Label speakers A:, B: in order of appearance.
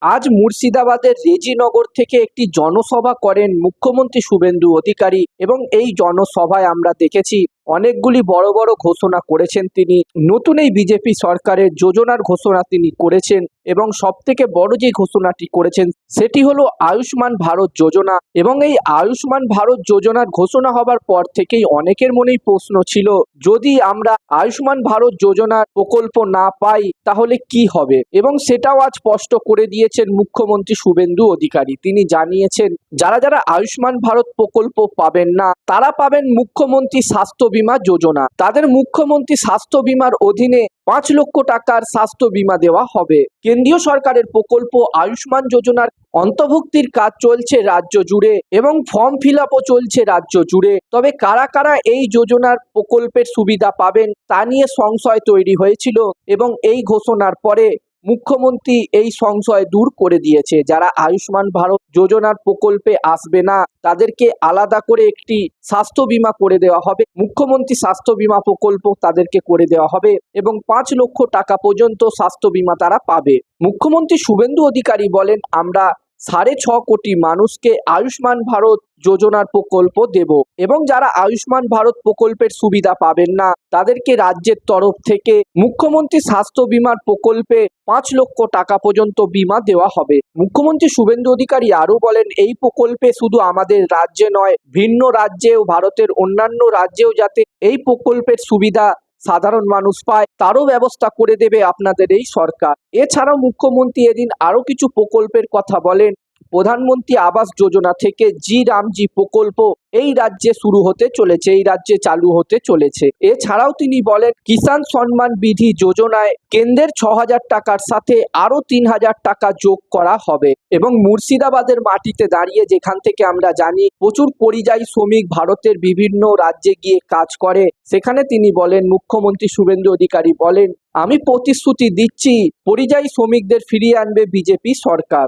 A: আজ মুর্শিদাবাদের রেজিনগর থেকে একটি জনসভা করেন মুখ্যমন্ত্রী শুভেন্দু অধিকারী এবং এই জনসভায় আমরা দেখেছি অনেকগুলি বড় বড় ঘোষণা করেছেন তিনি। নতুন এই বিজেপি সরকারের যোজনার ঘোষণা তিনি করেছেন এবং সবথেকে বড় যে ঘোষণাটি করেছেন সেটি হলো আয়ুষ্মান ভারত যোজনা। এবং এই আয়ুষ্মান ভারত যোজনার ঘোষণা হবার পর থেকেই অনেকের মনেই প্রশ্ন ছিল, যদি আমরা আয়ুষ্মান ভারত যোজনার প্রকল্প না পাই তাহলে কি হবে, এবং সেটাও আজ স্পষ্ট করে দিয়েছেন মুখ্যমন্ত্রী শুভেন্দু অধিকারী। তিনি জানিয়েছেন যারা যারা আয়ুষ্মান ভারত প্রকল্প পাবেন না তারা পাবেন মুখ্যমন্ত্রী স্বাস্থ্য বীমা যোজনা। তাদের মুখ্যমন্ত্রী স্বাস্থ্য বীমার অধীনে 5 লক্ষ টাকার স্বাস্থ্য বীমা দেওয়া হবে। কেন্দ্রীয় সরকারের প্রকল্প আয়ুষ্মান যোজনার অন্তর্ভুক্তির কাজ চলছে রাজ্য জুড়ে এবং ফর্ম ফিল আপও চলছে রাজ্য জুড়ে। তবে কারা কারা এই যোজনার প্রকল্পের সুবিধা পাবেন তা নিয়ে সংশয় তৈরি হয়েছিল এবং এই ঘোষণার পরে মুখ্যমন্ত্রী এই সংশয় দূর করে দিয়েছে। যারা আয়ুষ্মান ভারত যোজনার প্রকল্পে আসবে না তাদেরকে আলাদা করে একটি স্বাস্থ্য বীমা করে দেওয়া হবে, মুখ্যমন্ত্রী স্বাস্থ্য বীমা প্রকল্প তাদেরকে করে দেওয়া হবে এবং 5 লক্ষ টাকা পর্যন্ত স্বাস্থ্য বীমা তারা পাবে। মুখ্যমন্ত্রী শুভেন্দু অধিকারী বলেন, আমরা 6.5 কোটি মানুষকে আয়ুষ্মান ভারত যোজনার প্রকল্প দেব এবং যারা আয়ুষ্মান ভারত প্রকল্পের সুবিধা পাবেন না তাদেরকে রাজ্যের তরফ থেকে মুখ্যমন্ত্রী স্বাস্থ্য বীমার প্রকল্পে 5 লক্ষ টাকা পর্যন্ত বীমা দেওয়া হবে। মুখ্যমন্ত্রী শুভেন্দু অধিকারী আরও বলেন, এই প্রকল্পে শুধু আমাদের রাজ্যে নয়, ভিন্ন রাজ্যেও, ভারতের অন্যান্য রাজ্যেও যাতে এই প্রকল্পের সুবিধা সাধারণ মানুষ পায় তারও ব্যবস্থা করে দেবে আপনাদের এই সরকার। এছাড়াও মুখ্যমন্ত্রী এদিন আরও কিছু প্রকল্পের কথা বলেন। প্রধানমন্ত্রী আবাস যোজনা থেকে জি রামজি প্রকল্প এই রাজ্যে শুরু হতে চলেছে, এই রাজ্যে চালু হতে চলেছে। এছাড়াও তিনি বলেন, কিষাণ সম্মান বিধি যোজনায় কেন্দ্রের 6,000 টাকার সাথে আরো 3,000 টাকা যোগ করা হবে। এবং মুর্শিদাবাদের মাটিতে দাঁড়িয়ে, যেখান থেকে আমরা জানি প্রচুর পরিযায়ী শ্রমিক ভারতের বিভিন্ন রাজ্যে গিয়ে কাজ করে, সেখানে তিনি বলেন, মুখ্যমন্ত্রী শুভেন্দু অধিকারী বলেন, আমি প্রতিশ্রুতি দিচ্ছি পরিযায়ী শ্রমিকদের ফিরিয়ে আনবে বিজেপি সরকার।